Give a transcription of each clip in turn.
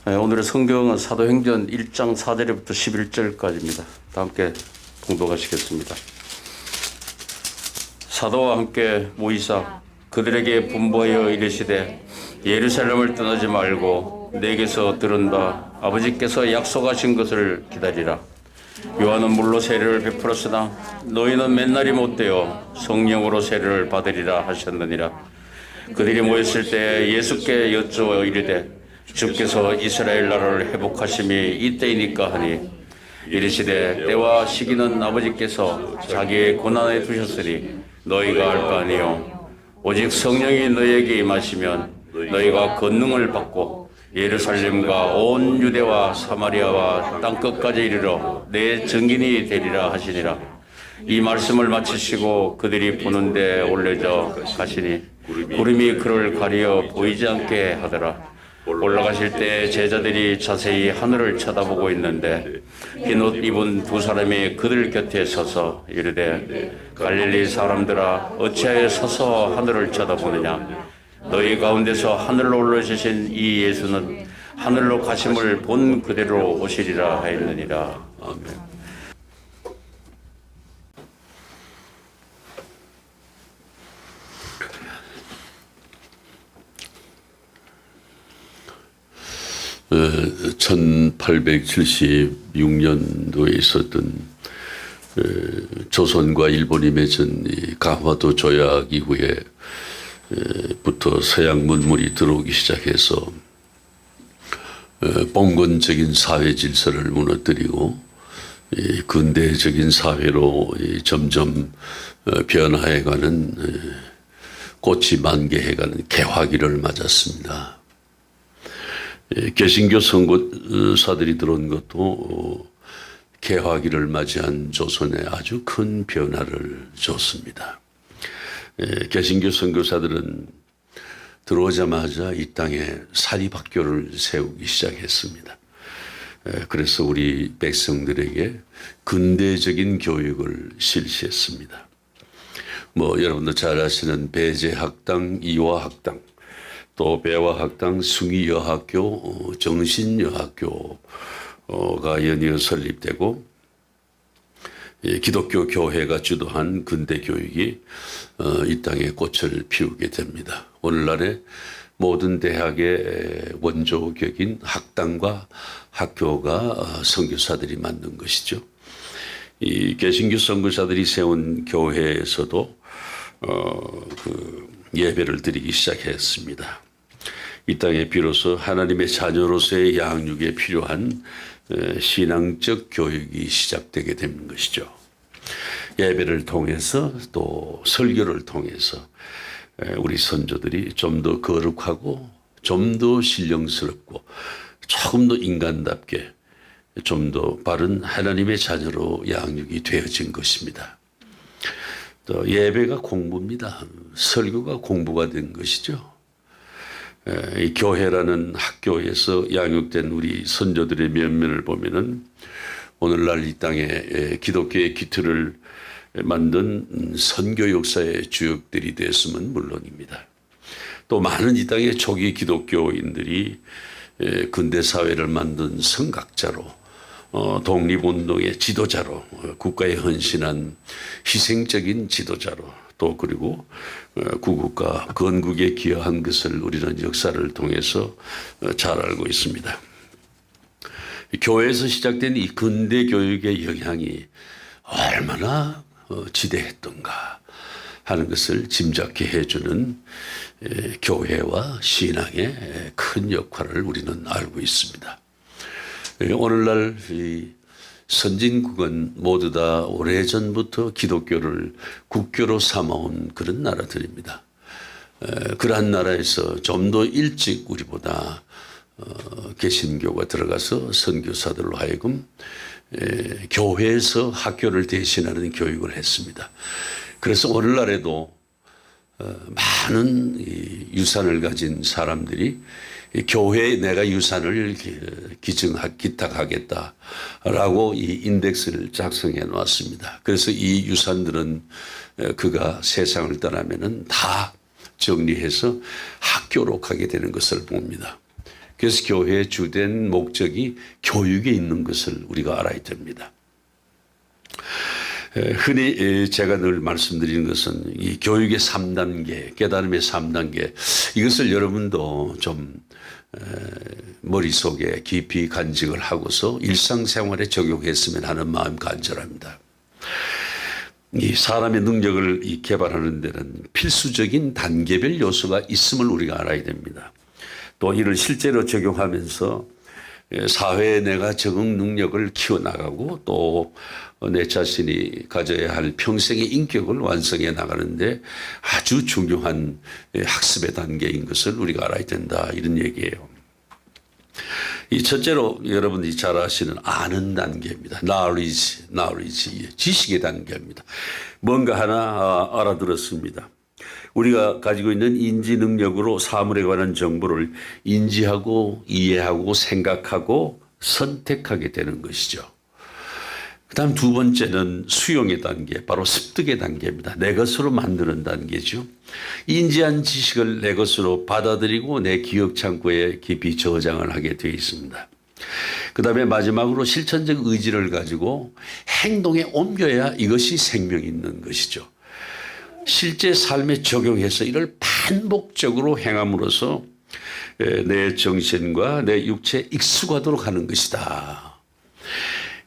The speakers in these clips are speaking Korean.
오늘의 성경은 사도행전 1장 4절부터 11절까지입니다. 다 함께 봉독하시겠습니다. 사도와 함께 모이사 그들에게 분부하여 이르시되 예루살렘을 떠나지 말고 내게서 들은 바 아버지께서 약속하신 것을 기다리라. 요한은 물로 세례를 베풀었으나 너희는 맨날이 못되어 성령으로 세례를 받으리라 하셨느니라. 그들이 모였을 때 예수께 여쭈어 이르되 주께서 이스라엘 나라를 회복하심이 이때이니까 하니 이르시되 때와 시기는 아버지께서 자기의 고난에 두셨으니 너희가 알 바 아니요 오직 성령이 너희에게 임하시면 너희가 권능을 받고 예루살렘과 온 유대와 사마리아와 땅끝까지 이르러 내 증인이 되리라 하시니라. 이 말씀을 마치시고 그들이 보는데 올려져 가시니 구름이 그를 가리어 보이지 않게 하더라. 올라가실 때 제자들이 자세히 하늘을 쳐다보고 있는데 흰옷 입은 두 사람이 그들 곁에 서서 이르되 갈릴리 사람들아 어찌하여 서서 하늘을 쳐다보느냐. 너희 가운데서 하늘로 올라주신 이 예수는 하늘로 가심을 본 그대로 오시리라 하였느니라. 아멘. 어, 1876년도에 있었던 조선과 일본이 맺은 이 강화도 조약 이후에 부터 서양 문물이 들어오기 시작해서 봉건적인 사회 질서를 무너뜨리고 근대적인 사회로 점점 변화해가는 꽃이 만개해가는 개화기를 맞았습니다. 개신교 선교사들이 들어온 것도 개화기를 맞이한 조선에 아주 큰 변화를 줬습니다. 개신교 선교사들은 들어오자마자 이 땅에 사립학교를 세우기 시작했습니다. 그래서 우리 백성들에게 근대적인 교육을 실시했습니다. 여러분도 잘 아시는 배제학당, 이화학당, 또 배화학당, 숭의여학교, 정신여학교가 연이어 설립되고 기독교 교회가 주도한 근대 교육이 이 땅에 꽃을 피우게 됩니다. 오늘날의 모든 대학의 원조격인 학당과 학교가 선교사들이 만든 것이죠. 이 개신교 선교사들이 세운 교회에서도 예배를 드리기 시작했습니다. 이 땅에 비로소 하나님의 자녀로서의 양육에 필요한 신앙적 교육이 시작되게 된 것이죠. 예배를 통해서 또 설교를 통해서 우리 선조들이 좀 더 거룩하고 좀 더 신령스럽고 조금 더 인간답게 좀 더 바른 하나님의 자녀로 양육이 되어진 것입니다. 또 예배가 공부입니다. 설교가 공부가 된 것이죠. 이 교회라는 학교에서 양육된 우리 선조들의 면면을 보면은 오늘날 이 땅에 기독교의 기틀을 만든 선교 역사의 주역들이 됐으면 물론입니다. 또 많은 이 땅의 초기 기독교인들이 근대 사회를 만든 선각자로 독립운동의 지도자로 국가에 헌신한 희생적인 지도자로 또 그리고 구국과 건국에 기여한 것을 우리는 역사를 통해서 잘 알고 있습니다. 교회에서 시작된 이 근대 교육의 영향이 얼마나 지대했던가 하는 것을 짐작케 해주는 교회와 신앙의 큰 역할을 우리는 알고 있습니다. 오늘날 이 선진국은 모두 다 오래전부터 기독교를 국교로 삼아온 그런 나라들입니다. 그러한 나라에서 좀 더 일찍 우리보다 개신교가 들어가서 선교사들로 하여금 교회에서 학교를 대신하는 교육을 했습니다. 그래서 오늘날에도 많은 유산을 가진 사람들이 교회에 내가 유산을 기탁하겠다라고 이 인덱스를 작성해 놨습니다. 그래서 이 유산들은 그가 세상을 떠나면은 다 정리해서 학교로 가게 되는 것을 봅니다. 그래서 교회의 주된 목적이 교육에 있는 것을 우리가 알아야 됩니다. 흔히 제가 늘 말씀드리는 것은 이 교육의 3단계, 깨달음의 3단계, 이것을 여러분도 좀 머릿속에 깊이 간직을 하고서 일상생활에 적용했으면 하는 마음 간절합니다. 이 사람의 능력을 개발하는 데는 필수적인 단계별 요소가 있음을 우리가 알아야 됩니다. 또 이를 실제로 적용하면서 사회에 내가 적응 능력을 키워나가고 또 내 자신이 가져야 할 평생의 인격을 완성해 나가는데 아주 중요한 학습의 단계인 것을 우리가 알아야 된다, 이런 얘기예요. 이 첫째로 여러분이 잘 아시는 아는 단계입니다. knowledge, 지식의 단계입니다. 뭔가 하나 알아들었습니다. 우리가 가지고 있는 인지 능력으로 사물에 관한 정보를 인지하고 이해하고 생각하고 선택하게 되는 것이죠. 그 다음 두 번째는 수용의 단계, 바로 습득의 단계입니다. 내 것으로 만드는 단계죠. 인지한 지식을 내 것으로 받아들이고 내 기억 창고에 깊이 저장을 하게 되어 있습니다. 그 다음에 마지막으로 실천적 의지를 가지고 행동에 옮겨야 이것이 생명이 있는 것이죠. 실제 삶에 적용해서 이를 반복적으로 행함으로써 내 정신과 내 육체에 익숙하도록 하는 것이다.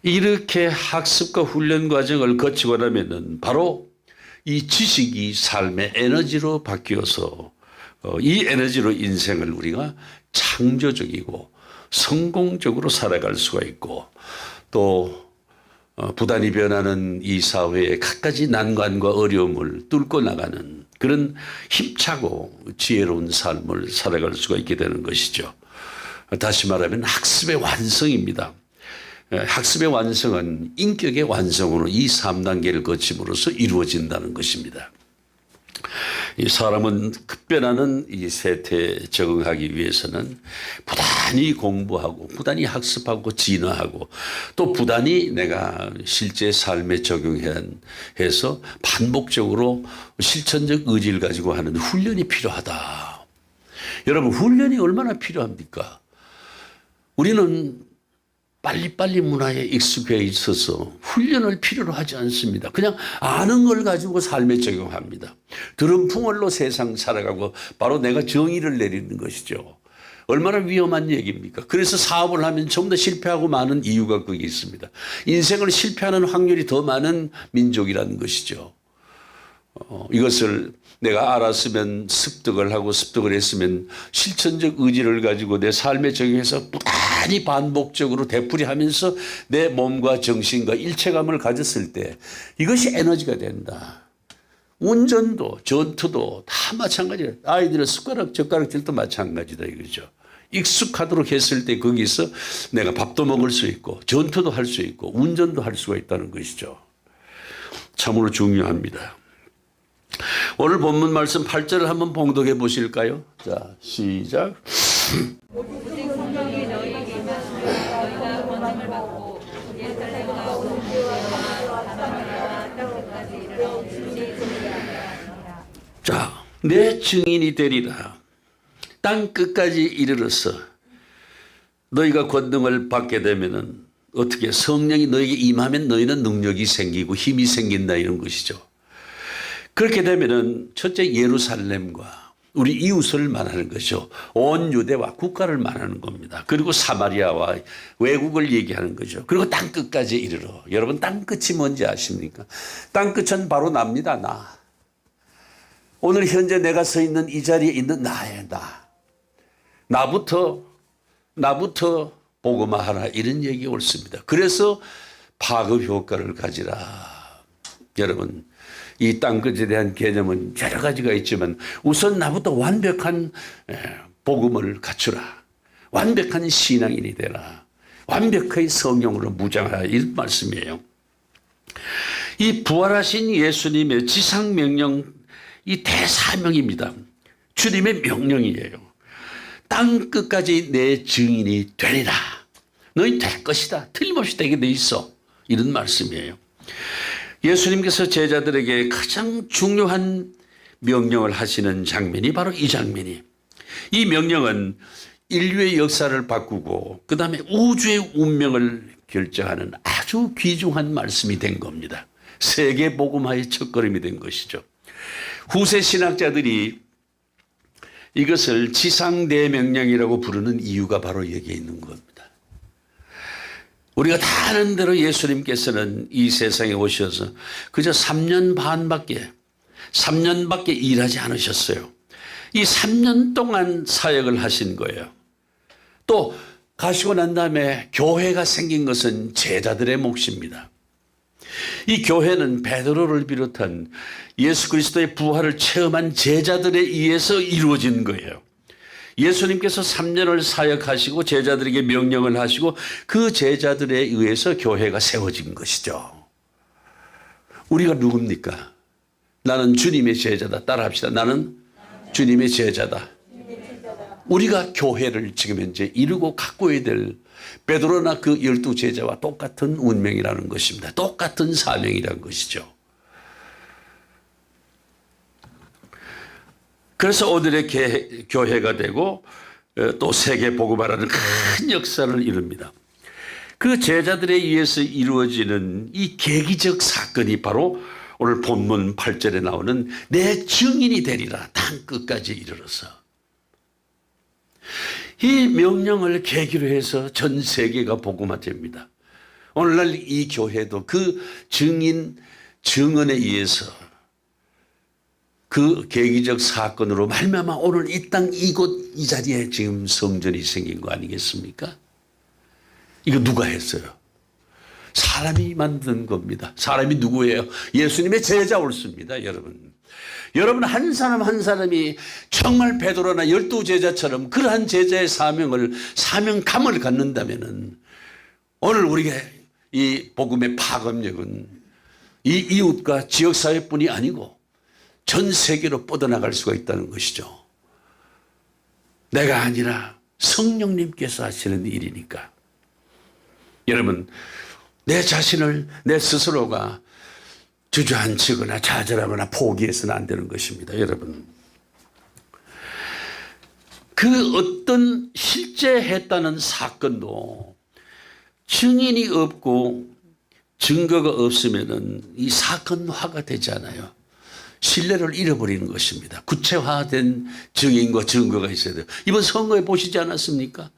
이렇게 학습과 훈련 과정을 거치고 나면은 바로 이 지식이 삶의 에너지로 바뀌어서 이 에너지로 인생을 우리가 창조적이고 성공적으로 살아갈 수가 있고 또 부단히 변하는 이 사회의 갖가지 난관과 어려움을 뚫고 나가는 그런 힘차고 지혜로운 삶을 살아갈 수가 있게 되는 것이죠. 다시 말하면 학습의 완성입니다. 학습의 완성은 인격의 완성으로 이 3단계를 거침으로써 이루어진다는 것입니다. 이 사람은 급변하는 이 세태에 적응하기 위해서는 부단히 공부하고 부단히 학습하고 진화하고 또 부단히 내가 실제 삶에 적용해서 반복적으로 실천적 의지를 가지고 하는 훈련이 필요하다. 여러분, 훈련이 얼마나 필요합니까? 우리는 빨리빨리 문화에 익숙해 있어서 훈련을 필요로 하지 않습니다. 그냥 아는 걸 가지고 삶에 적용합니다. 들은 풍월로 세상 살아가고 바로 내가 정의를 내리는 것이죠. 얼마나 위험한 얘기입니까? 그래서 사업을 하면 전부 다 실패하고 많은 이유가 거기 있습니다. 인생을 실패하는 확률이 더 많은 민족이라는 것이죠. 이것을 내가 알았으면 습득을 하고 습득을 했으면 실천적 의지를 가지고 내 삶에 적용해서 부단히 반복적으로 되풀이하면서 내 몸과 정신과 일체감을 가졌을 때 이것이 에너지가 된다. 운전도 전투도 다 마찬가지다. 아이들의 젓가락질도 마찬가지다 이거죠. 익숙하도록 했을 때 거기서 내가 밥도 먹을 수 있고 전투도 할 수 있고 운전도 할 수가 있다는 것이죠. 참으로 중요합니다. 오늘 본문 말씀 8절을 한번 봉독해 보실까요? 자, 시작. 오직 성령이 너희에게 임하시면 너희가 권능을 받고 예루살렘과 온 유대와 사마리아와 땅끝까지 이르러 주의 증인이라. 자, 내 증인이 되리라. 땅 끝까지 이르러서 너희가 권능을 받게 되면은 어떻게 성령이 너에게 임하면 너희는 능력이 생기고 힘이 생긴다 이런 것이죠. 그렇게 되면은 첫째 예루살렘과 우리 이웃을 말하는 것이죠. 온 유대와 국가를 말하는 겁니다. 그리고 사마리아와 외국을 얘기하는 거죠. 그리고 땅끝까지 이르러. 여러분 땅끝이 뭔지 아십니까? 땅끝은 바로 납니다. 나. 오늘 현재 내가 서 있는 이 자리에 있는 나의 나. 나부터 복음화하라 이런 얘기 옳습니다. 그래서 파급 효과를 가지라. 여러분 이 땅끝에 대한 개념은 여러 가지가 있지만 우선 나부터 완벽한 복음을 갖추라. 완벽한 신앙인이 되라. 완벽하게 성령으로 무장하라. 이런 말씀이에요. 이 부활하신 예수님의 지상명령 이 대사명입니다. 주님의 명령이에요. 땅끝까지 내 증인이 되리라. 너희 될 것이다. 틀림없이 되게 돼 있어. 이런 말씀이에요. 예수님께서 제자들에게 가장 중요한 명령을 하시는 장면이 바로 이 장면이. 이 명령은 인류의 역사를 바꾸고 그 다음에 우주의 운명을 결정하는 아주 귀중한 말씀이 된 겁니다. 세계 복음화의 첫걸음이 된 것이죠. 후세 신학자들이 이것을 지상대명령이라고 부르는 이유가 바로 여기에 있는 겁니다. 우리가 다 아는 대로 예수님께서는 이 세상에 오셔서 그저 3년 반밖에 일하지 않으셨어요. 이 3년 동안 사역을 하신 거예요. 또 가시고 난 다음에 교회가 생긴 것은 제자들의 몫입니다. 이 교회는 베드로를 비롯한 예수 그리스도의 부활을 체험한 제자들에 의해서 이루어진 거예요. 예수님께서 3년을 사역하시고 제자들에게 명령을 하시고 그 제자들에 의해서 교회가 세워진 것이죠. 우리가 누굽니까? 나는 주님의 제자다. 따라합시다. 나는 주님의 제자다. 우리가 교회를 지금 현재 이루고 가꿔야 될 베드로나 그 12제자와 똑같은 운명이라는 것입니다. 똑같은 사명이라는 것이죠. 그래서 오늘의 교회가 되고 또 세계 복음화라는 큰 역사를 이룹니다. 그 제자들에 의해서 이루어지는 이 계기적 사건이 바로 오늘 본문 8절에 나오는 내 증인이 되리라 땅 끝까지 이르러서. 이 명령을 계기로 해서 전 세계가 복음화됩니다. 오늘날 이 교회도 그 증언에 의해서 그 계기적 사건으로 말미암아 오늘 이 땅 이곳 이 자리에 지금 성전이 생긴 거 아니겠습니까? 이거 누가 했어요? 사람이 만든 겁니다. 사람이 누구예요? 예수님의 제자 옳습니다, 여러분. 여러분 한 사람 한 사람이 정말 베드로나 12제자처럼 그러한 제자의 사명감을 갖는다면은 오늘 우리가 이 복음의 파급력은 이 이웃과 지역사회뿐이 아니고 전 세계로 뻗어나갈 수가 있다는 것이죠. 내가 아니라 성령님께서 하시는 일이니까. 여러분, 내 자신을 내 스스로가 주저앉히거나 좌절하거나 포기해서는 안 되는 것입니다. 여러분, 그 어떤 실제 했다는 사건도 증인이 없고 증거가 없으면은 이 사건화가 되지 않아요. 신뢰를 잃어버리는 것입니다. 구체화된 증인과 증거가 있어야 돼요. 이번 선거에 보시지 않았습니까?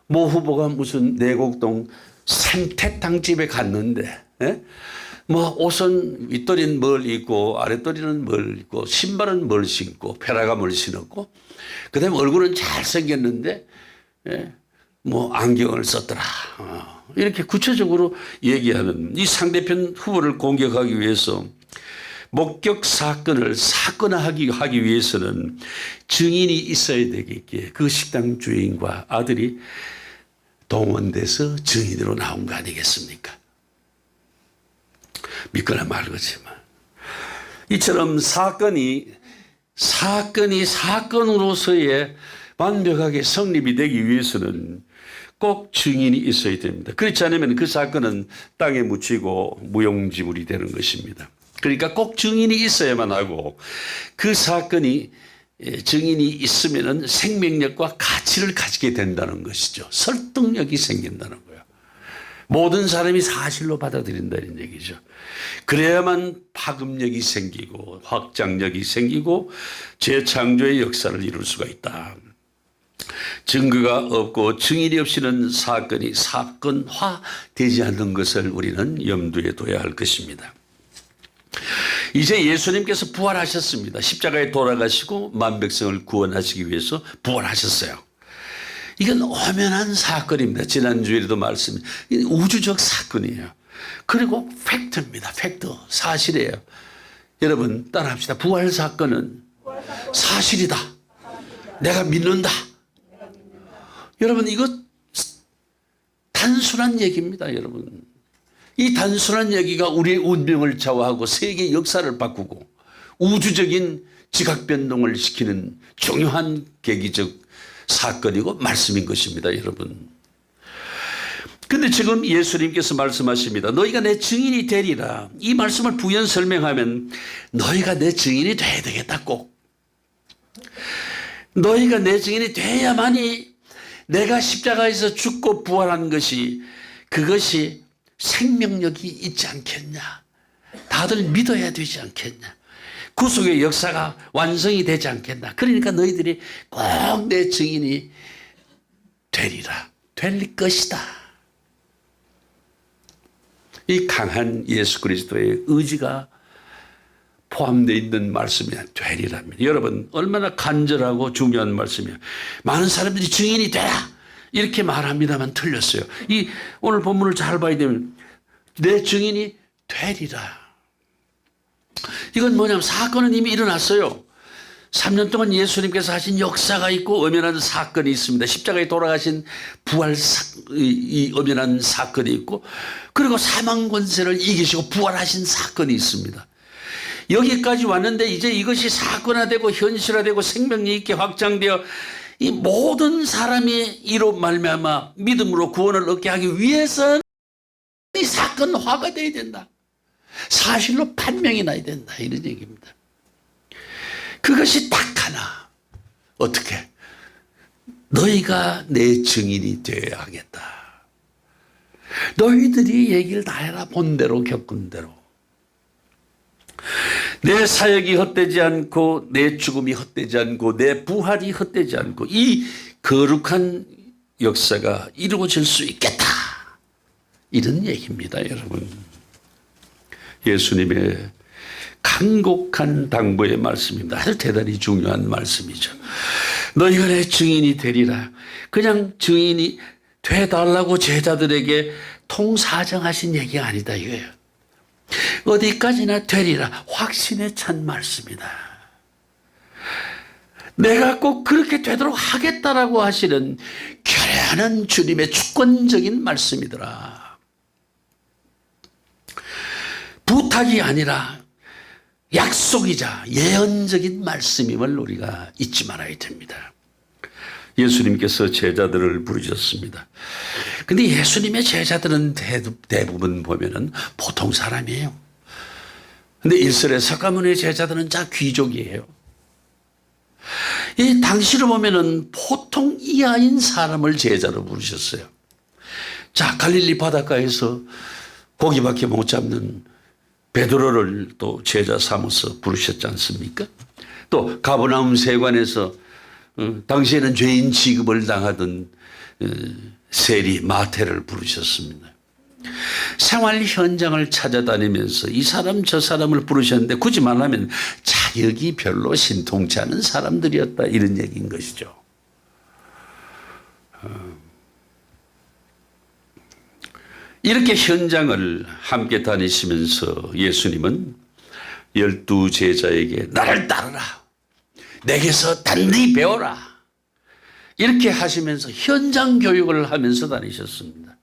모 후보가 무슨 내곡동 생태탕집에 갔는데, 뭐 옷은 윗도리는 뭘 입고 아랫도리는 뭘 입고 신발은 뭘 신고 페라가 뭘 신었고 그다음에 얼굴은 잘생겼는데 뭐 안경을 썼더라. 이렇게 구체적으로 얘기하는 이 상대편 후보를 공격하기 위해서 목격 사건을 사건화하기 위해서는 증인이 있어야 되겠기에 그 식당 주인과 아들이 동원돼서 증인으로 나온 거 아니겠습니까? 믿거나 말거지만 이처럼 사건이 사건으로서의 완벽하게 성립이 되기 위해서는 꼭 증인이 있어야 됩니다. 그렇지 않으면 그 사건은 땅에 묻히고 무용지물이 되는 것입니다. 그러니까 꼭 증인이 있어야만 하고 그 사건이 증인이 있으면 생명력과 가치를 가지게 된다는 것이죠. 설득력이 생긴다는 거예요. 모든 사람이 사실로 받아들인다는 얘기죠. 그래야만 파급력이 생기고 확장력이 생기고 재창조의 역사를 이룰 수가 있다. 증거가 없고 증인이 없이는 사건이 사건화되지 않는 것을 우리는 염두에 둬야 할 것입니다. 이제 예수님께서 부활하셨습니다. 십자가에 돌아가시고 만백성을 구원하시기 위해서 부활하셨어요. 이건 엄연한 사건입니다. 지난주에도 말씀이 우주적 사건이에요. 그리고 팩트입니다. 팩트, 사실이에요. 여러분 따라합시다. 부활 사건은 사실이다. 내가 믿는다. 여러분 이거 단순한 얘기입니다. 여러분. 이 단순한 얘기가 우리의 운명을 좌우하고 세계 역사를 바꾸고 우주적인 지각 변동을 시키는 중요한 계기적 사건이고 말씀인 것입니다. 여러분. 그런데 지금 예수님께서 말씀하십니다. 너희가 내 증인이 되리라. 이 말씀을 부연 설명하면 너희가 내 증인이 돼야 되겠다 꼭. 너희가 내 증인이 돼야만이 내가 십자가에서 죽고 부활한 것이 그것이 생명력이 있지 않겠냐. 다들 믿어야 되지 않겠냐. 구속의 역사가 완성이 되지 않겠나. 그러니까 너희들이 꼭 내 증인이 되리라. 될 것이다. 이 강한 예수 그리스도의 의지가 포함되어 있는 말씀이 되리랍니다. 여러분 얼마나 간절하고 중요한 말씀이에요. 많은 사람들이 증인이 되라 이렇게 말합니다만 틀렸어요. 이 오늘 본문을 잘 봐야 되면 내 증인이 되리라. 이건 뭐냐면 사건은 이미 일어났어요. 3년 동안 예수님께서 하신 역사가 있고 엄연한 사건이 있습니다. 십자가에 돌아가신 이 엄연한 사건이 있고 그리고 사망 권세를 이기시고 부활하신 사건이 있습니다. 여기까지 왔는데 이제 이것이 사건화되고 현실화되고 생명력 있게 확장되어 이 모든 사람이 이로 말미암아 믿음으로 구원을 얻게 하기 위해서는 이 사건화가 되어야 된다. 사실로 판명이 나야 된다. 이런 얘기입니다. 그것이 딱 하나. 어떻게? 너희가 내 증인이 되어야 하겠다. 너희들이 얘기를 다 해라. 본 대로 겪은 대로. 내 사역이 헛되지 않고 내 죽음이 헛되지 않고 내 부활이 헛되지 않고 이 거룩한 역사가 이루어질 수 있겠다. 이런 얘기입니다. 여러분. 예수님의 간곡한 당부의 말씀입니다. 아주 대단히 중요한 말씀이죠. 너희가 내 증인이 되리라. 그냥 증인이 되달라고 제자들에게 통사정하신 얘기가 아니다 이거예요. 어디까지나 되리라. 확신에 찬 말씀이다. 내가 꼭 그렇게 되도록 하겠다라고 하시는 결연한 주님의 주권적인 말씀이더라. 부탁이 아니라 약속이자 예언적인 말씀임을 우리가 잊지 말아야 됩니다. 예수님께서 제자들을 부르셨습니다. 근데 예수님의 제자들은 대부분 보면은 보통 사람이에요. 근데 일설의 석가모니의 제자들은 다 귀족이에요. 이 당시로 보면은 보통 이하인 사람을 제자로 부르셨어요. 자, 갈릴리 바닷가에서 고기밖에 못 잡는 베드로를 또 제자 삼아서 부르셨지 않습니까? 또 가버나움 세관에서 당시에는 죄인 취급을 당하던 세리 마태를 부르셨습니다. 생활 현장을 찾아다니면서 이 사람 저 사람을 부르셨는데 굳이 말하면 자격이 별로 신통치 않은 사람들이었다 이런 얘기인 것이죠. 이렇게 현장을 함께 다니시면서 예수님은 12 제자에게 나를 따르라. 내게서 단디 배워라. 이렇게 하시면서 현장 교육을 하면서 다니셨습니다.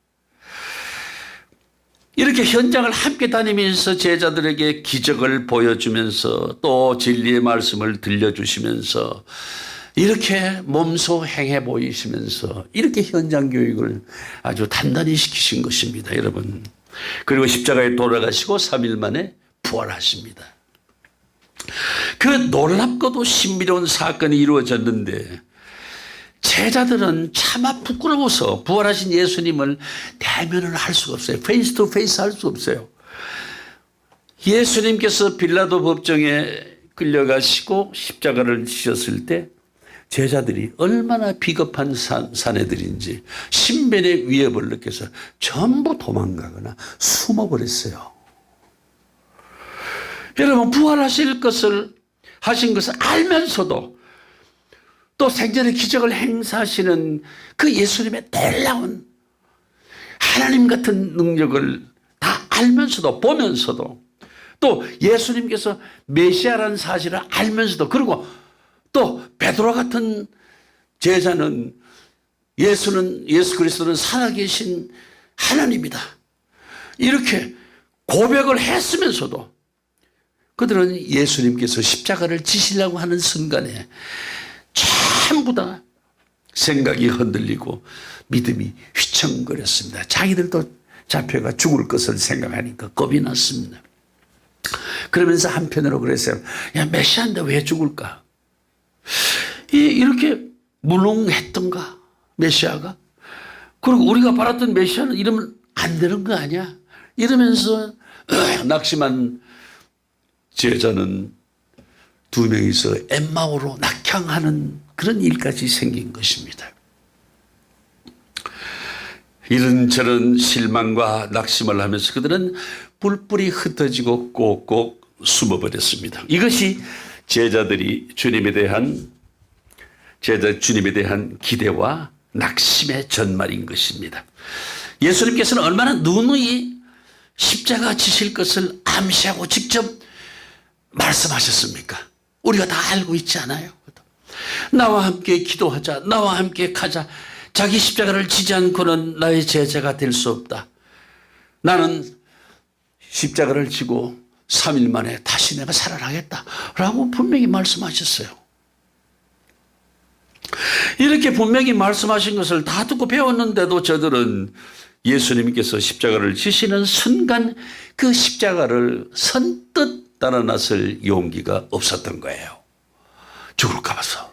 이렇게 현장을 함께 다니면서 제자들에게 기적을 보여주면서 또 진리의 말씀을 들려주시면서 이렇게 몸소 행해 보이시면서 이렇게 현장 교육을 아주 단단히 시키신 것입니다. 여러분. 그리고 십자가에 돌아가시고 3일 만에 부활하십니다. 그 놀랍고도 신비로운 사건이 이루어졌는데 제자들은 차마 부끄러워서 부활하신 예수님을 대면을 할 수가 없어요. 페이스 투 페이스 할 수 없어요. 예수님께서 빌라도 법정에 끌려가시고 십자가를 지셨을 때 제자들이 얼마나 비겁한 사내들인지 신변의 위협을 느껴서 전부 도망가거나 숨어버렸어요. 여러분 부활하실 것을 하신 것을 알면서도 또 생전에 기적을 행사하시는 그 예수님의 놀라운 하나님 같은 능력을 다 알면서도 보면서도 또 예수님께서 메시아라는 사실을 알면서도 그리고 또 베드로 같은 제자는 예수 그리스도는 살아계신 하나님이다. 이렇게 고백을 했으면서도 그들은 예수님께서 십자가를 지시려고 하는 순간에 전부 다 생각이 흔들리고 믿음이 휘청거렸습니다. 자기들도 잡혀가 죽을 것을 생각하니까 겁이 났습니다. 그러면서 한편으로 그랬어요. 야, 메시아인데 왜 죽을까? 이렇게 무능했던가? 메시아가? 그리고 우리가 바랐던 메시아는 이러면 안 되는 거 아니야? 이러면서 낙심한 제자는 두 명이서 엠마오로 낙향하는 그런 일까지 생긴 것입니다. 이런저런 실망과 낙심을 하면서 그들은 뿔뿔이 흩어지고 꼭꼭 숨어버렸습니다. 이것이 주님에 대한 기대와 낙심의 전말인 것입니다. 예수님께서는 얼마나 누누이 십자가 지실 것을 암시하고 직접 말씀하셨습니까? 우리가 다 알고 있지 않아요? 나와 함께 기도하자. 나와 함께 가자. 자기 십자가를 지지 않고는 나의 제자가 될 수 없다. 나는 십자가를 지고 3일 만에 다시 내가 살아나겠다. 라고 분명히 말씀하셨어요. 이렇게 분명히 말씀하신 것을 다 듣고 배웠는데도 저들은 예수님께서 십자가를 지시는 순간 그 십자가를 선뜻 따라 나설 용기가 없었던 거예요. 죽을까 봐서.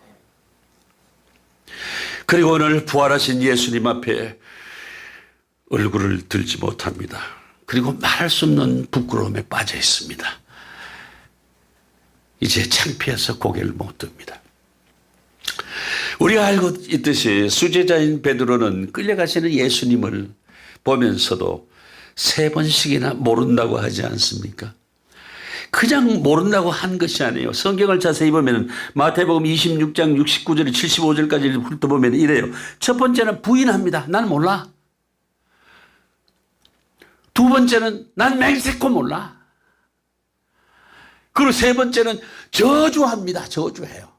그리고 오늘 부활하신 예수님 앞에 얼굴을 들지 못합니다. 그리고 말할 수 없는 부끄러움에 빠져 있습니다. 이제 창피해서 고개를 못 듭니다. 우리가 알고 있듯이 수제자인 베드로는 끌려가시는 예수님을 보면서도 3번씩이나 모른다고 하지 않습니까? 그냥 모른다고 한 것이 아니에요. 성경을 자세히 보면 마태복음 26장 69절 75절까지 훑어보면 이래요. 첫 번째는 부인합니다. 난 몰라. 두 번째는 난 맹세코 몰라. 그리고 세 번째는 저주합니다. 저주해요.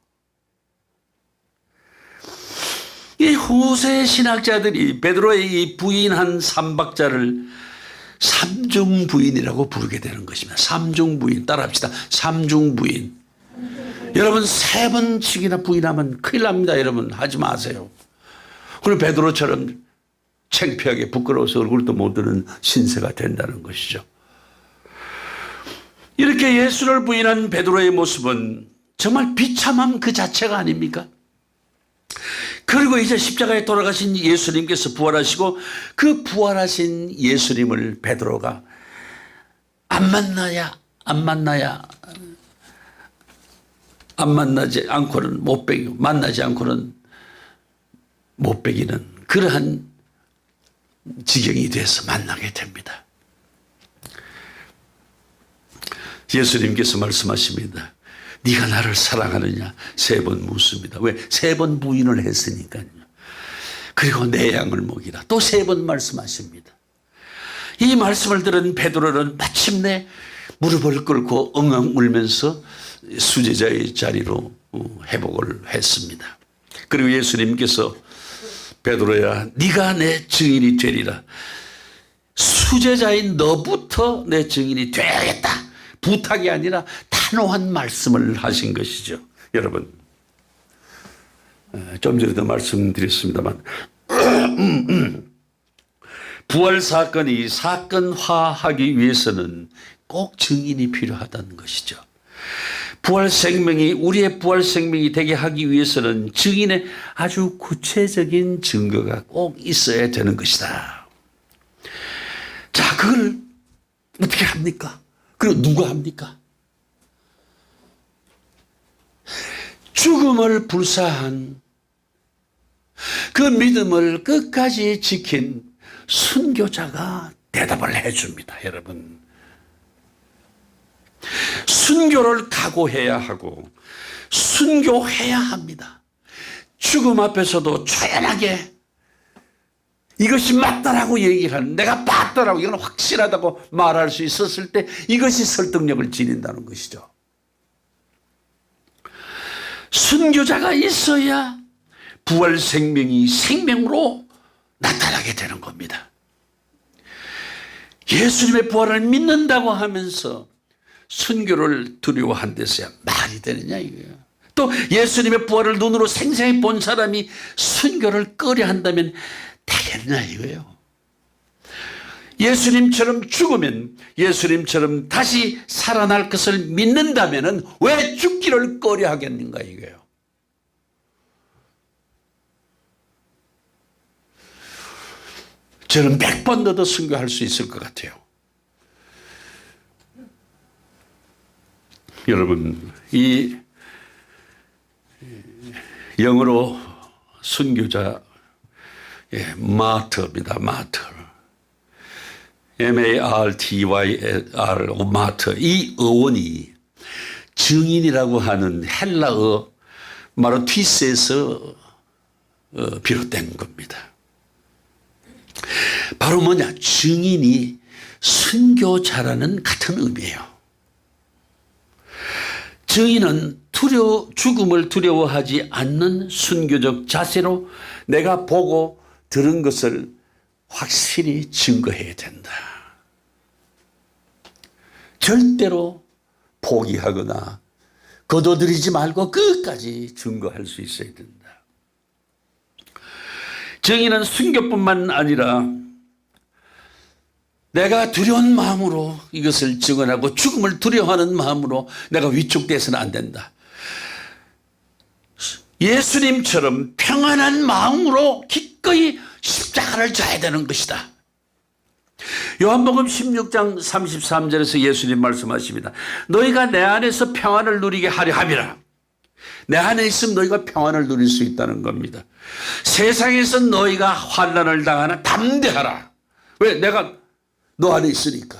이 후세 신학자들이 베드로의 이 부인한 삼박자를 삼중부인이라고 부르게 되는 것입니다. 삼중부인. 따라합시다. 삼중부인. 여러분 3번씩이나 부인하면 큰일 납니다. 여러분 하지 마세요. 그리고 베드로처럼 창피하게 부끄러워서 얼굴도 못 드는 신세가 된다는 것이죠. 이렇게 예수를 부인한 베드로의 모습은 정말 비참함 그 자체가 아닙니까? 그리고 이제 십자가에 돌아가신 예수님께서 부활하시고 그 부활하신 예수님을 베드로가 안 만나지 않고는 못 배기고 만나지 않고는 못 배기는 그러한 지경이 돼서 만나게 됩니다. 예수님께서 말씀하십니다. 네가 나를 사랑하느냐 3번 묻습니다. 왜? 3번 부인을 했으니까요. 그리고 내 양을 먹이라 또 3번 말씀하십니다. 이 말씀을 들은 베드로는 마침내 무릎을 꿇고 엉엉 울면서 수제자의 자리로 회복을 했습니다. 그리고 예수님께서 베드로야 네가 내 증인이 되리라. 수제자인 너부터 내 증인이 되야겠다. 부탁이 아니라 단호한 말씀을 하신 것이죠. 여러분 좀 전에도 말씀드렸습니다만 부활 사건이 사건화하기 위해서는 꼭 증인이 필요하다는 것이죠. 부활 생명이 우리의 부활 생명이 되게 하기 위해서는 증인의 아주 구체적인 증거가 꼭 있어야 되는 것이다. 자, 그걸 어떻게 합니까? 그리고 누가 합니까? 죽음을 불사한 그 믿음을 끝까지 지킨 순교자가 대답을 해줍니다. 여러분 순교를 각오해야 하고 순교해야 합니다. 죽음 앞에서도 조연하게 이것이 맞다라고 얘기를 하는, 내가 봤다라고 이건 확실하다고 말할 수 있었을 때 이것이 설득력을 지닌다는 것이죠. 순교자가 있어야 부활 생명이 생명으로 나타나게 되는 겁니다. 예수님의 부활을 믿는다고 하면서 순교를 두려워한데서야 말이 되느냐 이거예요. 또 예수님의 부활을 눈으로 생생히 본 사람이 순교를 꺼려한다면 되겠냐 이거예요. 예수님처럼 죽으면 예수님처럼 다시 살아날 것을 믿는다면 왜 죽기를 꺼려하겠는가 이거예요. 저는 100번 더 순교할 수 있을 것 같아요. 여러분, 이 영어로 순교자, 마터입니다. 마터. M-A-R-T-Y-R, 마터. 이 어원이 증인이라고 하는 헬라어 마르티스에서 비롯된 겁니다. 바로 뭐냐? 증인이 순교자라는 같은 의미예요. 증인은 죽음을 두려워하지 않는 순교적 자세로 내가 보고 들은 것을 확실히 증거해야 된다. 절대로 포기하거나 거둬들이지 말고 끝까지 증거할 수 있어야 된다. 증인은 순교뿐만 아니라 내가 두려운 마음으로 이것을 증언하고 죽음을 두려워하는 마음으로 내가 위축돼서는 안 된다. 예수님처럼 평안한 마음으로 기꺼이 십자가를 져야 되는 것이다. 요한복음 16장 33절에서 예수님 말씀하십니다. 너희가 내 안에서 평안을 누리게 하려 함이라. 내 안에 있으면 너희가 평안을 누릴 수 있다는 겁니다. 세상에서 너희가 환난을 당하나 담대하라. 왜? 내가 너 안에 있으니까.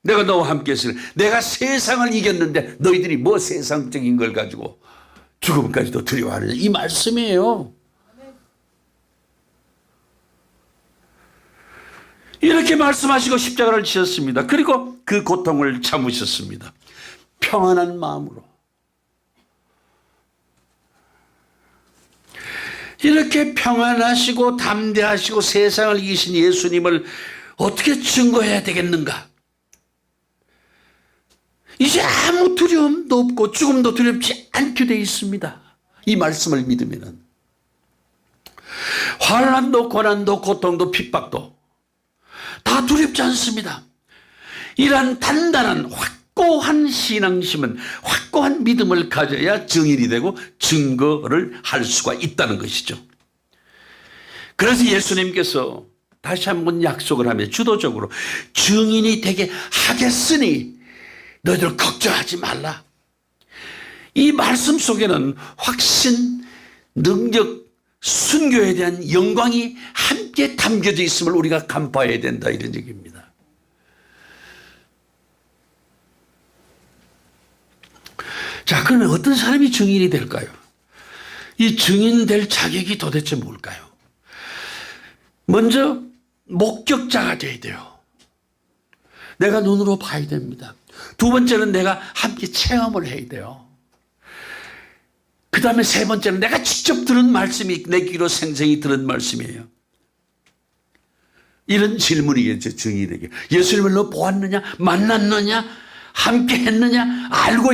내가 너와 함께 있으니까. 내가 세상을 이겼는데 너희들이 뭐 세상적인 걸 가지고 죽음까지도 두려워하느냐. 이 말씀이에요. 이렇게 말씀하시고 십자가를 지셨습니다. 그리고 그 고통을 참으셨습니다. 평안한 마음으로. 이렇게 평안하시고 담대하시고 세상을 이기신 예수님을 어떻게 증거해야 되겠는가? 이제 아무 두려움도 없고 죽음도 두렵지 않게 되어 있습니다. 이 말씀을 믿으면 환난도 고난도 고통도 핍박도 다 두렵지 않습니다. 이러한 단단한 확고한 신앙심은 확고한 믿음을 가져야 증인이 되고 증거를 할 수가 있다는 것이죠. 그래서 예수님께서 다시 한번 약속을 하며 주도적으로 증인이 되게 하겠으니 너희들 걱정하지 말라. 이 말씀 속에는 확신, 능력, 순교에 대한 영광이 함께 담겨져 있음을 우리가 간파해야 된다, 이런 얘기입니다. 자, 그러면 어떤 사람이 증인이 될까요? 이 증인 될 자격이 도대체 뭘까요? 먼저 목격자가 돼야 돼요. 내가 눈으로 봐야 됩니다. 두 번째는 내가 함께 체험을 해야 돼요. 그 다음에 세 번째는 내가 직접 들은 말씀이 내 귀로 생생히 들은 말씀이에요. 이런 질문이겠죠, 증인에게. 예수님을 너 보았느냐? 만났느냐? 함께 했느냐? 알고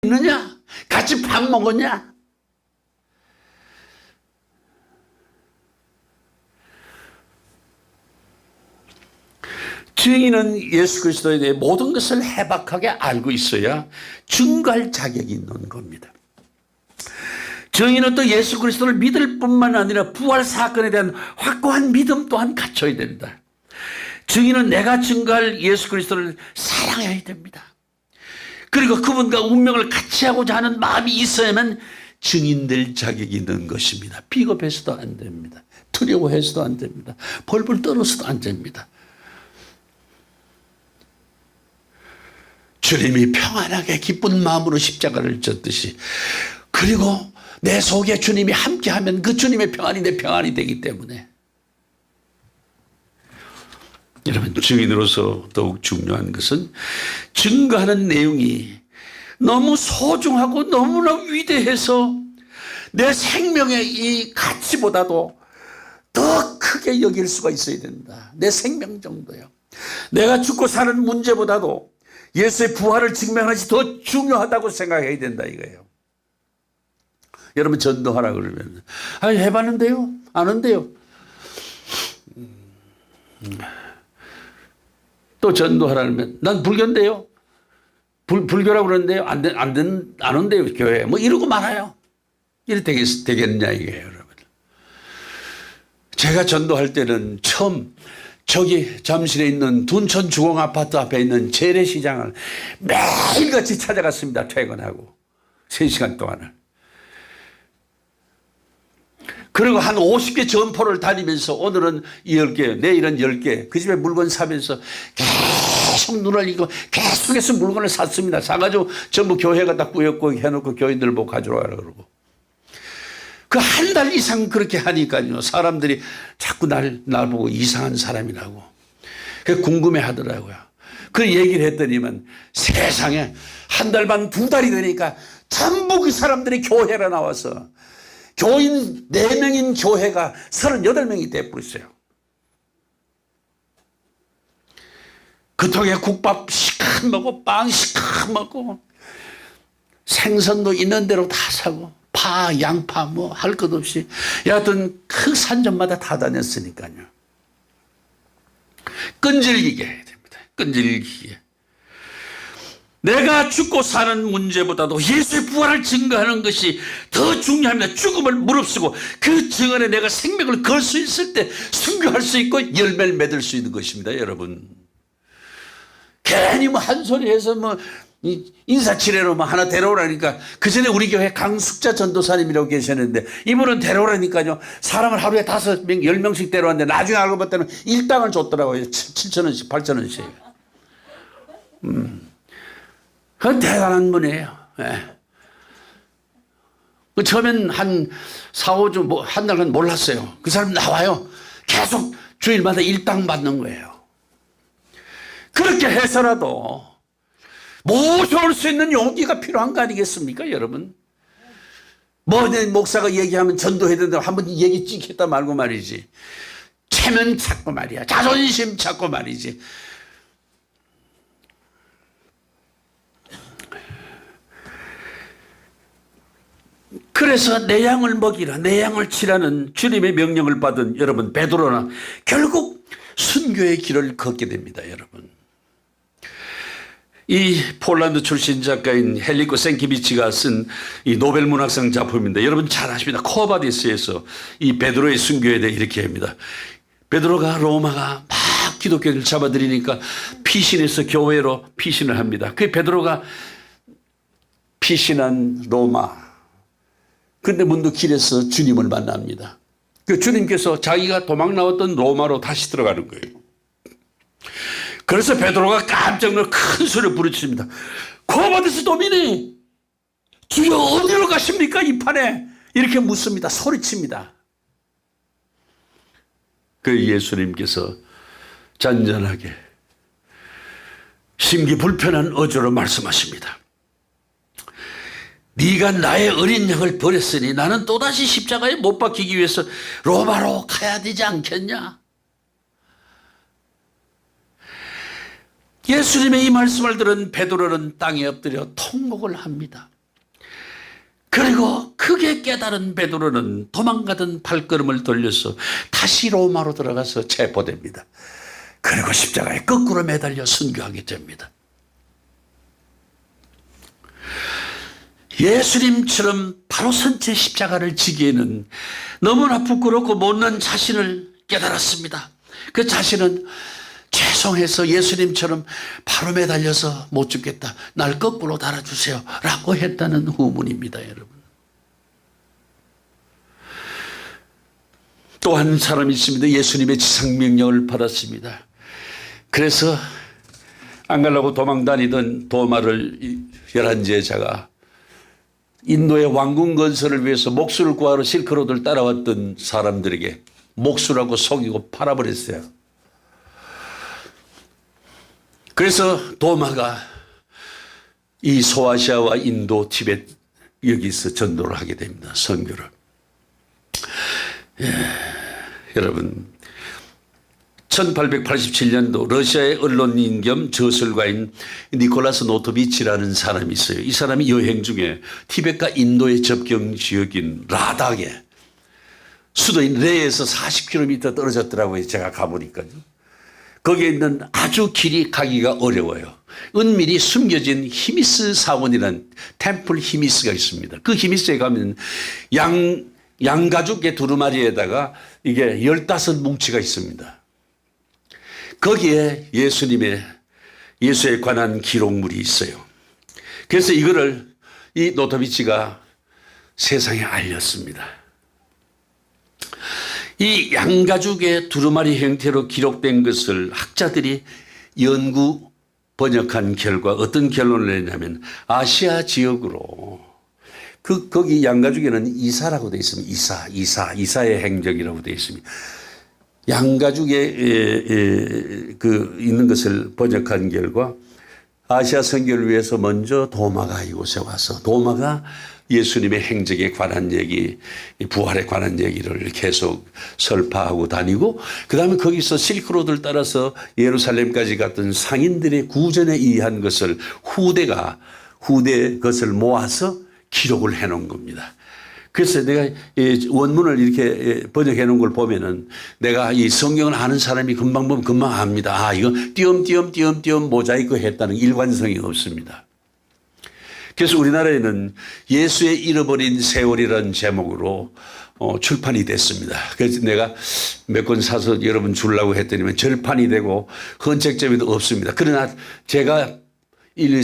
있느냐? 같이 밥 먹었냐? 증인은 예수 그리스도에 대해 모든 것을 해박하게 알고 있어야 증거할 자격이 있는 겁니다. 증인은 또 예수 그리스도를 믿을 뿐만 아니라 부활 사건에 대한 확고한 믿음 또한 갖춰야 된다. 증인은 내가 증거할 예수 그리스도를 사랑해야 됩니다. 그리고 그분과 운명을 같이 하고자 하는 마음이 있어야만 증인될 자격이 있는 것입니다. 비겁해서도 안 됩니다. 두려워해서도 안 됩니다. 벌벌 떨어서도 안 됩니다. 주님이 평안하게 기쁜 마음으로 십자가를 졌듯이, 그리고 내 속에 주님이 함께하면 그 주님의 평안이 내 평안이 되기 때문에, 여러분, 증인으로서 더욱 중요한 것은 증거하는 내용이 너무 소중하고 너무나 위대해서 내 생명의 이 가치보다도 더 크게 여길 수가 있어야 된다. 내 생명 정도요. 내가 죽고 사는 문제보다도 예수의 부활을 증명하지 더 중요하다고 생각해야 된다, 이거예요. 여러분, 전도하라 그러면, 해봤는데요? 안 한대요. 또 전도하라면, 난 불교인데요? 불교라고 그러는데요? 안 온대요, 교회에. 뭐 이러고 말아요. 이래 되겠느냐, 이게요, 여러분. 제가 전도할 때는 처음 저기 잠실에 있는 둔천 주공 아파트 앞에 있는 재래시장을 매일같이 찾아갔습니다. 퇴근하고 3시간 동안을. 그리고 한 50개 점포를 다니면서 오늘은 10개, 내일은 10개, 그 집에 물건 사면서 계속 눈을 이고 계속해서 물건을 샀습니다. 사가지고 전부 교회가 다 꾸역꾸역 해놓고 교인들 보고 가져와 그러고. 그 한 달 이상 그렇게 하니까요. 사람들이 자꾸 날 보고 이상한 사람이라고. 그 궁금해 하더라고요. 그 얘기를 했더니만 세상에 한 달 반, 2달이 되니까 전부 그 사람들이 교회로 나와서 교인 4명인 교회가 38명이 돼버렸어요. 그 통에 국밥 시큰 먹고 빵 시큰 먹고 생선도 있는 대로 다 사고 파, 양파 뭐 할 것 없이 여하튼 그 산점마다 다 다녔으니까요. 끈질기게 해야 됩니다. 끈질기게. 내가 죽고 사는 문제보다도 예수의 부활을 증거하는 것이 더 중요합니다. 죽음을 무릅쓰고 그 증언에 내가 생명을 걸 수 있을 때 순교할 수 있고 열매를 맺을 수 있는 것입니다. 여러분. 괜히 뭐 한 소리 해서 뭐 인사치레로 뭐 하나 데려오라니까 그 전에 우리 교회 강숙자 전도사님이라고 계셨는데 이분은 데려오라니까요. 사람을 하루에 5명, 10명씩 데려왔는데 나중에 알고 봤더니 일당을 줬더라고요. 7,000원씩, 8,000원씩. 그건 대단한 분이에요. 예. 처음엔 한 4, 5주, 뭐, 한 달은 몰랐어요. 그 사람 나와요. 계속 주일마다 일당 받는 거예요. 그렇게 해서라도 모셔올 수 있는 용기가 필요한 거 아니겠습니까, 여러분? 뭐, 내 목사가 얘기하면 전도해야 된다고 한번 얘기 찍혔다 말고 말이지. 체면 찾고 말이야. 자존심 찾고 말이지. 그래서 내 양을 먹이라, 내 양을 치라는 주님의 명령을 받은 여러분 베드로는 결국 순교의 길을 걷게 됩니다. 여러분. 이 폴란드 출신 작가인 헬리코 생키비치가 쓴 이 노벨 문학상 작품인데 여러분 잘 아십니다. 코바디스에서 이 베드로의 순교에 대해 이렇게 합니다. 베드로가 로마가 막 기독교를 잡아들이니까 피신해서 교회로 피신을 합니다. 그 베드로가 피신한 로마. 근데 문득 길에서 주님을 만납니다. 그 주님께서 자기가 도망 나왔던 로마로 다시 들어가는 거예요. 그래서 베드로가 깜짝 놀라 큰 소리를 부르칩니다. 코바디스 도미니, 주여 어디로 가십니까 이 판에? 이렇게 묻습니다. 소리칩니다. 그 예수님께서 잔잔하게 심기 불편한 어조로 말씀하십니다. 네가 나의 어린 양을 버렸으니 나는 또다시 십자가에 못 박히기 위해서 로마로 가야 되지 않겠냐? 예수님의 이 말씀을 들은 베드로는 땅에 엎드려 통곡을 합니다. 그리고 크게 깨달은 베드로는 도망가던 발걸음을 돌려서 다시 로마로 들어가서 체포됩니다. 그리고 십자가에 거꾸로 매달려 순교하게 됩니다. 예수님처럼 바로 선체 십자가를 지기에는 너무나 부끄럽고 못난 자신을 깨달았습니다. 그 자신은 죄송해서 예수님처럼 바로 매달려서 못 죽겠다. 날 거꾸로 달아주세요. 라고 했다는 후문입니다. 여러분. 또 한 사람이 있습니다. 예수님의 지상명령을 받았습니다. 그래서 안 가려고 도망 다니던 도마를 11제자가 인도의 왕궁 건설을 위해서 목수를 구하러 실크로드를 따라왔던 사람들에게 목수라고 속이고 팔아버렸어요. 그래서 도마가 이 소아시아와 인도, 티벳 여기서 전도를 하게 됩니다. 선교를. 여러분 1887년도 러시아의 언론인 겸 저술가인 니콜라스 노토비치라는 사람이 있어요. 이 사람이 여행 중에 티벳과 인도의 접경 지역인 라닥에 수도인 레에서 40km 떨어졌더라고요. 제가 가보니까요. 거기에 있는 아주 길이 가기가 어려워요. 은밀히 숨겨진 히미스 사원이라는 템플 히미스가 있습니다. 그 히미스에 가면 양가죽의 두루마리에다가 이게 15뭉치가 있습니다. 거기에 예수에 관한 기록물이 있어요. 그래서 이거를 이 노토비치가 세상에 알렸습니다. 이 양가죽의 두루마리 형태로 기록된 것을 학자들이 연구 번역한 결과 어떤 결론을 내냐면 아시아 지역으로 거기 양가죽에는 이사라고 되어 있습니다. 이사의 행적이라고 되어 있습니다. 양가죽에 있는 것을 번역한 결과 아시아 선교를 위해서 먼저 도마가 이곳에 와서 도마가 예수님의 행적에 관한 얘기, 부활에 관한 얘기를 계속 설파하고 다니고 그 다음에 거기서 실크로드를 따라서 예루살렘까지 갔던 상인들의 구전에 의한 것을 후대 것을 모아서 기록을 해놓은 겁니다. 그래서 내가 원문을 이렇게 번역해 놓은 걸 보면은 내가 이 성경을 아는 사람이 금방 보면 금방 압니다. 아, 이거 띄엄띄엄 모자이크 했다는 일관성이 없습니다. 그래서 우리나라에는 예수의 잃어버린 세월이라는 제목으로 출판이 됐습니다. 그래서 내가 몇 권 사서 여러분 주려고 했더니만 절판이 되고 헌책점에도 없습니다. 그러나 제가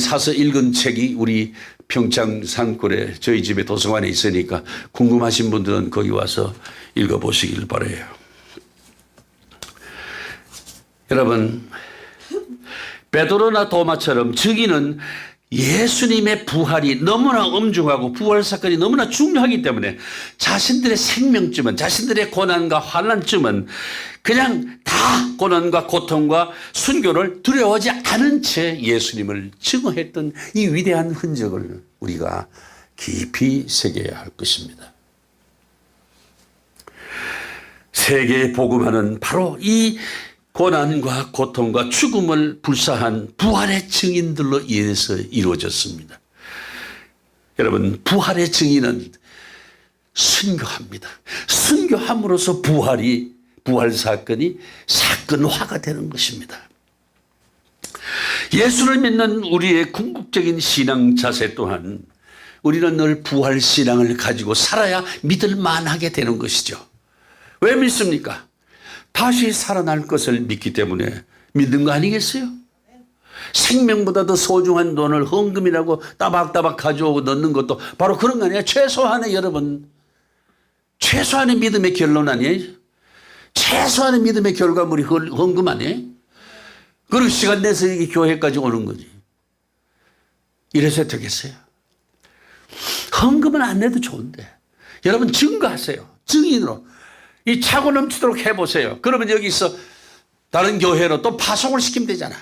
사서 읽은 책이 우리 평창 산골에 저희 집에 도서관에 있으니까 궁금하신 분들은 거기 와서 읽어보시길 바라요. 여러분, 베드로나 도마처럼 증인은 예수님의 부활이 너무나 엄중하고 부활 사건이 너무나 중요하기 때문에 자신들의 생명쯤은 자신들의 고난과 환난쯤은 그냥 다 고난과 고통과 순교를 두려워하지 않은 채 예수님을 증언했던 이 위대한 흔적을 우리가 깊이 새겨야 할 것입니다. 세계에 복음하는 바로 이 고난과 고통과 죽음을 불사한 부활의 증인들로 인해서 이루어졌습니다. 여러분, 부활의 증인은 순교합니다. 순교함으로써 부활 사건이 사건화가 되는 것입니다. 예수를 믿는 우리의 궁극적인 신앙 자세 또한 우리는 늘 부활 신앙을 가지고 살아야 믿을 만하게 되는 것이죠. 왜 믿습니까? 다시 살아날 것을 믿기 때문에 믿는 거 아니겠어요? 생명보다 더 소중한 돈을 헌금이라고 따박따박 가져오고 넣는 것도 바로 그런 거 아니에요? 최소한의 여러분, 최소한의 믿음의 결론 아니에요? 최소한의 믿음의 결과물이 헌금 아니에요? 그리고 시간 내서 이게 교회까지 오는 거지. 이래서 되겠어요? 헌금은 안 내도 좋은데 여러분 증거하세요. 증인으로. 이 차고 넘치도록 해보세요. 그러면 여기서 다른 교회로 또 파송을 시키면 되잖아.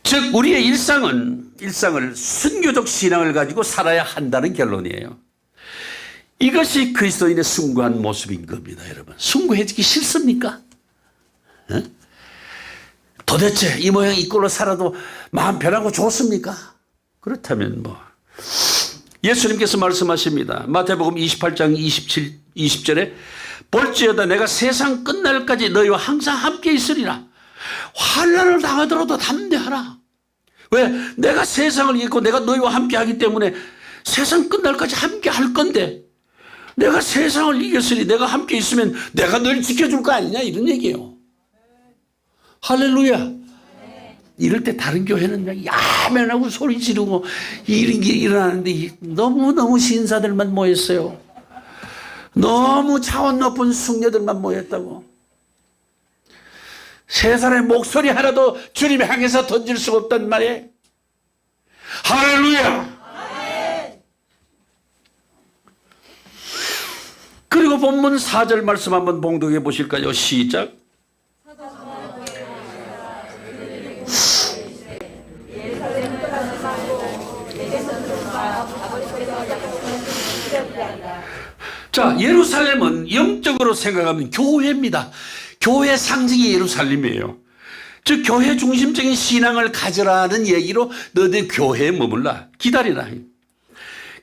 즉 우리의 일상을 순교적 신앙을 가지고 살아야 한다는 결론이에요. 이것이 그리스도인의 숭고한 모습인 겁니다. 여러분, 숭고해지기 싫습니까? 어? 도대체 이 모양 이 꼴로 살아도 마음 편하고 좋습니까? 그렇다면 예수님께서 말씀하십니다. 마태복음 28장 20절에 볼지어다 내가 세상 끝날까지 너희와 항상 함께 있으리라. 환난을 당하더라도 담대하라. 왜? 내가 세상을 이겼고 내가 너희와 함께 하기 때문에 세상 끝날까지 함께 할 건데 내가 세상을 이겼으니 내가 함께 있으면 내가 널 지켜줄 거 아니냐 이런 얘기예요. 할렐루야. 이럴 때 다른 교회는 그냥 야면하고 소리 지르고 이런 게 일어나는데 너무너무 신사들만 모였어요. 너무 차원 높은 숙녀들만 모였다고. 세 사람의 목소리 하나도 주님 향해서 던질 수가 없단 말이에요. 할렐루야. 그리고 본문 4절 말씀 한번 봉독해 보실까요? 시작. 자, 예루살렘은 영적으로 생각하면 교회입니다. 교회 상징이 예루살렘이에요. 즉 교회 중심적인 신앙을 가져라는 얘기로 너희들 교회에 머물라. 기다리라.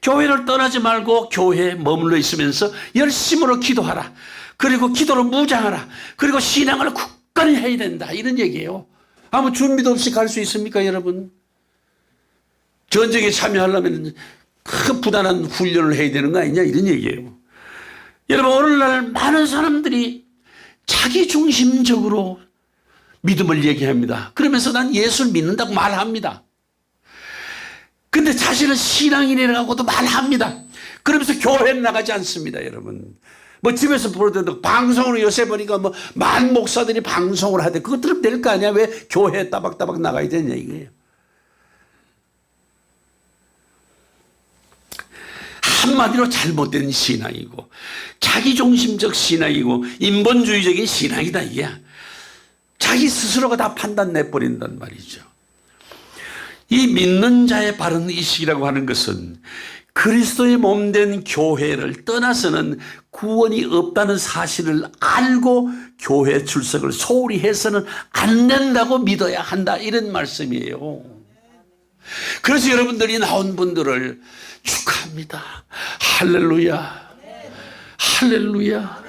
교회를 떠나지 말고 교회에 머물러 있으면서 열심으로 기도하라. 그리고 기도로 무장하라. 그리고 신앙을 굳건히 해야 된다. 이런 얘기예요. 아무 준비도 없이 갈 수 있습니까, 여러분? 전쟁에 참여하려면 큰 부단한 훈련을 해야 되는 거 아니냐 이런 얘기예요. 여러분 오늘날 많은 사람들이 자기중심적으로 믿음을 얘기합니다. 그러면서 난 예수를 믿는다고 말합니다. 근데 자신은 신앙인이라고도 말합니다. 그러면서 교회에 나가지 않습니다. 여러분 뭐 집에서 부르던데 방송으로 요새 보니까 뭐 만 목사들이 방송을 하대. 그거 들으면 될 거 아니야. 왜 교회에 따박따박 나가야 되냐 이거예요. 한마디로 잘못된 신앙이고 자기중심적 신앙이고 인본주의적인 신앙이다 이게. 자기 스스로가 다 판단 내버린단 말이죠. 이 믿는 자의 바른 의식이라고 하는 것은 그리스도의 몸된 교회를 떠나서는 구원이 없다는 사실을 알고 교회 출석을 소홀히 해서는 안 된다고 믿어야 한다 이런 말씀이에요. 그래서 여러분들이 나온 분들을 축하합니다. 할렐루야. 할렐루야.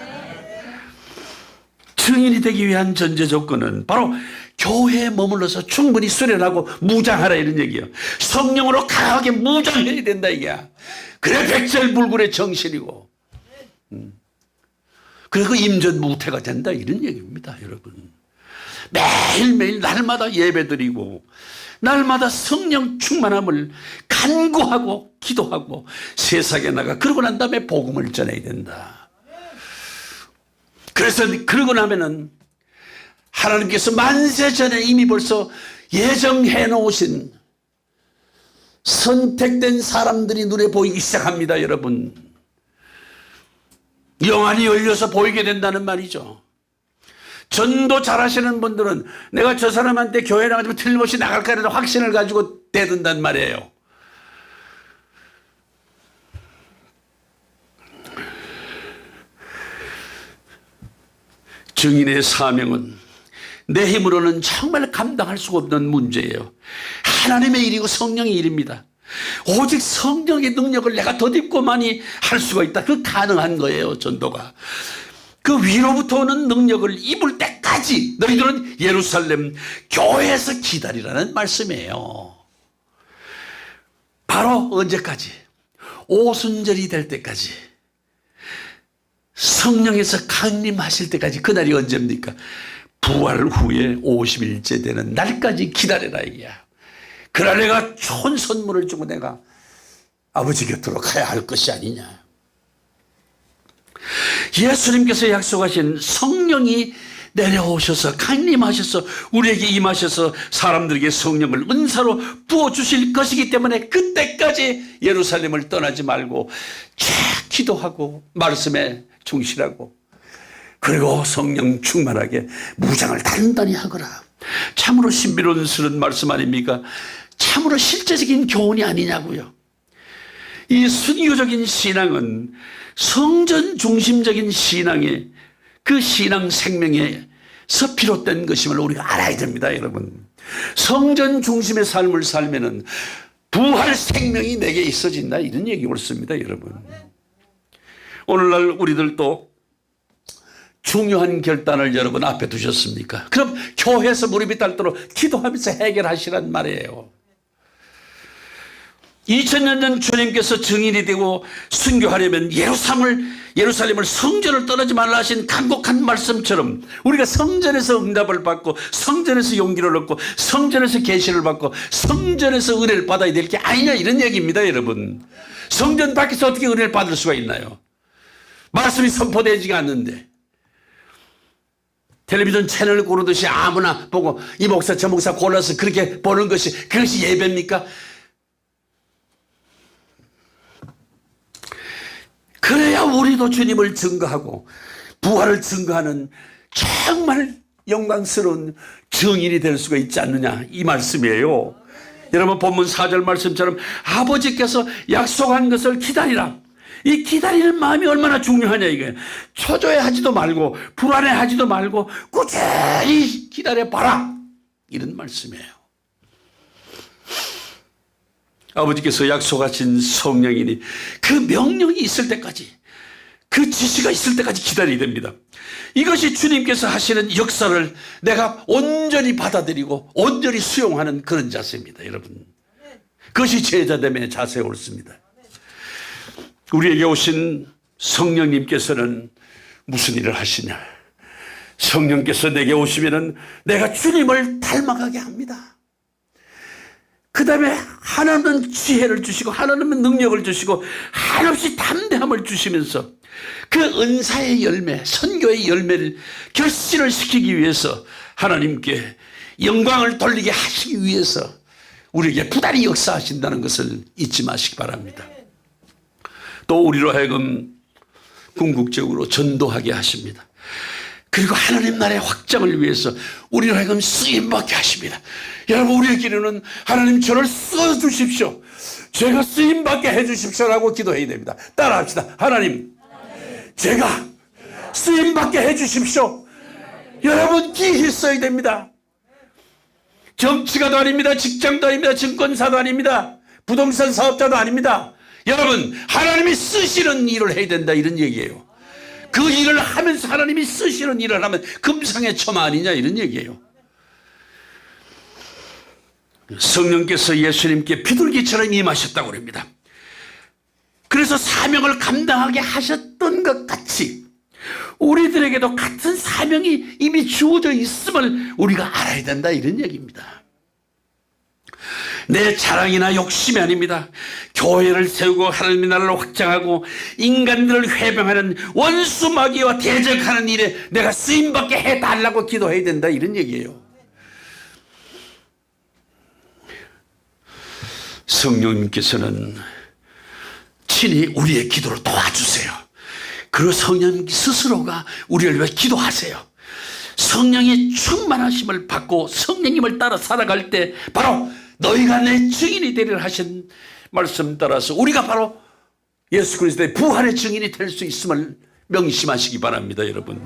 증인이 되기 위한 전제 조건은 바로 교회에 머물러서 충분히 수련하고 무장하라 이런 얘기예요. 성령으로 강하게 무장해야 된다 이게야. 그래 백설불굴의 정신이고 그리고 임전무태가 된다 이런 얘기입니다. 여러분 매일매일 날마다 예배드리고 날마다 성령 충만함을 간구하고 기도하고 세상에 나가 그러고 난 다음에 복음을 전해야 된다. 그래서 그러고 나면은 하나님께서 만세 전에 이미 벌써 예정해 놓으신 선택된 사람들이 눈에 보이기 시작합니다. 여러분 영안이 열려서 보이게 된다는 말이죠. 전도 잘하시는 분들은 내가 저 사람한테 교회 나가지면 틀림없이 나갈 거라는 확신을 가지고 대든단 말이에요. 증인의 사명은 내 힘으로는 정말 감당할 수가 없는 문제예요. 하나님의 일이고 성령의 일입니다. 오직 성령의 능력을 내가 덧입고 많이 할 수가 있다. 그 가능한 거예요. 전도가. 그 위로부터 오는 능력을 입을 때까지 너희들은 예루살렘 교회에서 기다리라는 말씀이에요. 바로 언제까지? 오순절이 될 때까지. 성령에서 강림하실 때까지. 그날이 언제입니까? 부활 후에 50일째 되는 날까지 기다려라 이게야. 그날 내가 좋은 선물을 주고 내가 아버지 곁으로 가야 할 것이 아니냐. 예수님께서 약속하신 성령이 내려오셔서 강림하셔서 우리에게 임하셔서 사람들에게 성령을 은사로 부어주실 것이기 때문에 그때까지 예루살렘을 떠나지 말고 쭉 기도하고 말씀에 충실하고 그리고 성령 충만하게 무장을 단단히 하거라. 참으로 신비로운 말씀 아닙니까? 참으로 실제적인 교훈이 아니냐고요. 이 순교적인 신앙은 성전 중심적인 신앙의 그 신앙 생명에서 비롯된 것임을 우리가 알아야 됩니다. 여러분 성전 중심의 삶을 살면은 부활 생명이 내게 있어진다 이런 얘기 옳습니다. 여러분 오늘날 우리들도 중요한 결단을 여러분 앞에 두셨습니까? 그럼 교회에서 무릎이 닳도록 기도하면서 해결하시란 말이에요. 2000년 전 주님께서 증인이 되고 순교하려면 예루살렘을 성전을 떠나지 말라 하신 간곡한 말씀처럼 우리가 성전에서 응답을 받고 성전에서 용기를 얻고 성전에서 계시를 받고 성전에서 은혜를 받아야 될 게 아니냐 이런 얘기입니다. 여러분 성전 밖에서 어떻게 은혜를 받을 수가 있나요? 말씀이 선포되지가 않는데 텔레비전 채널을 고르듯이 아무나 보고 이 목사 저 목사 골라서 그렇게 보는 그것이 예배입니까? 그래야 우리도 주님을 증거하고 부활을 증거하는 정말 영광스러운 증인이 될 수가 있지 않느냐 이 말씀이에요. 여러분 본문 4절 말씀처럼 아버지께서 약속한 것을 기다리라. 이 기다리는 마음이 얼마나 중요하냐 이게. 초조해하지도 말고 불안해하지도 말고 꾸준히 기다려봐라 이런 말씀이에요. 아버지께서 약속하신 성령이니 그 명령이 있을 때까지 그 지시가 있을 때까지 기다려야 됩니다. 이것이 주님께서 하시는 역사를 내가 온전히 받아들이고 온전히 수용하는 그런 자세입니다. 여러분 그것이 제자됨의 자세 옳습니다. 우리에게 오신 성령님께서는 무슨 일을 하시냐? 성령께서 내게 오시면은 내가 주님을 닮아가게 합니다. 그 다음에 하나님은 지혜를 주시고 하나님은 능력을 주시고 한없이 담대함을 주시면서 그 은사의 열매, 선교의 열매를 결실을 시키기 위해서 하나님께 영광을 돌리게 하시기 위해서 우리에게 부단히 역사하신다는 것을 잊지 마시기 바랍니다. 또 우리로 하여금 궁극적으로 전도하게 하십니다. 그리고 하나님 나라의 확장을 위해서 우리로 하여금 쓰임받게 하십니다. 여러분, 우리의 기도는 하나님 저를 써주십시오, 제가 쓰임받게 해주십시오라고 기도해야 됩니다. 따라합시다. 하나님, 제가 쓰임받게 해주십시오. 여러분, 기히 써야 됩니다. 정치가도 아닙니다. 직장도 아닙니다. 증권사도 아닙니다. 부동산 사업자도 아닙니다. 여러분, 하나님이 쓰시는 일을 해야 된다, 이런 얘기예요. 그 일을 하면서 하나님이 쓰시는 일을 하면 금상의 처마 아니냐, 이런 얘기예요. 성령께서 예수님께 비둘기처럼 임하셨다고 합니다. 그래서 사명을 감당하게 하셨던 것 같이 우리들에게도 같은 사명이 이미 주어져 있음을 우리가 알아야 된다, 이런 얘기입니다. 내 자랑이나 욕심이 아닙니다. 교회를 세우고 하나님의 나라를 확장하고 인간들을 회병하는 원수 마귀와 대적하는 일에 내가 쓰임받게 해달라고 기도해야 된다, 이런 얘기예요. 성령님께서는 친히 우리의 기도를 도와주세요. 그리고 성령 스스로가 우리를 위해 기도하세요. 성령의 충만하심을 받고 성령님을 따라 살아갈 때 바로 너희가 내 증인이 되리라 하신 말씀 따라서 우리가 바로 예수 그리스도의 부활의 증인이 될 수 있음을 명심하시기 바랍니다. 여러분,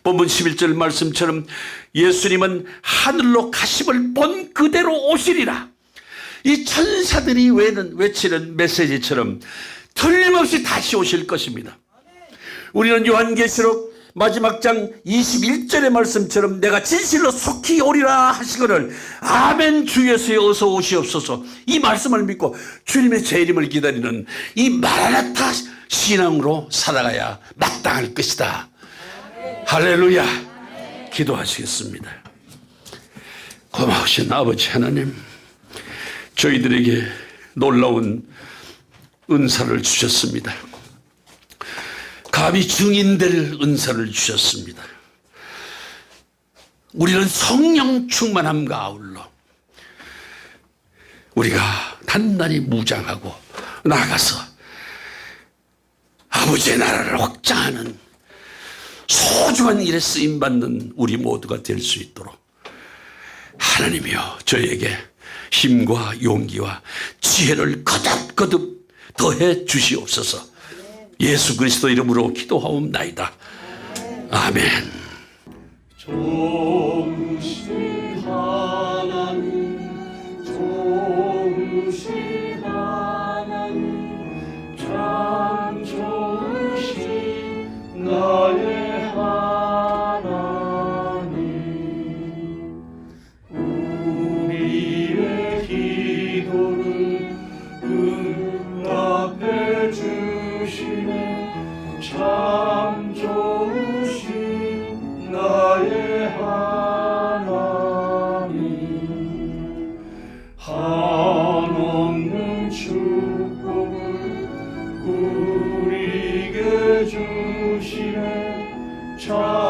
본문 11절 말씀처럼 예수님은 하늘로 가심을 본 그대로 오시리라. 이 천사들이 외치는 메시지처럼 틀림없이 다시 오실 것입니다. 우리는 요한계시록 마지막 장 21절의 말씀처럼 내가 진실로 속히 오리라 하시거늘 아멘 주 예수여 어서 오시옵소서, 이 말씀을 믿고 주님의 재림을 기다리는 이 마라나타 신앙으로 살아가야 마땅할 것이다. 할렐루야. 기도하시겠습니다. 고마우신 아버지 하나님, 저희들에게 놀라운 은사를 주셨습니다. 감히 증인될 은사를 주셨습니다. 우리는 성령 충만함과 아울러 우리가 단단히 무장하고 나아가서 아버지의 나라를 확장하는 소중한 일에 쓰임받는 우리 모두가 될 수 있도록 하나님이여 저희에게 힘과 용기와 지혜를 거듭거듭 더해 주시옵소서. 예수 그리스도 이름으로 기도하옵나이다. 아멘. 좋으신 하나님, 좋으신 하나님, 참 좋으신 나의 하나님, 우리의 기도를 응답해 주시네. 참 좋으신 나의 하나님, 한없는 축복을 우리에게 주시네. 참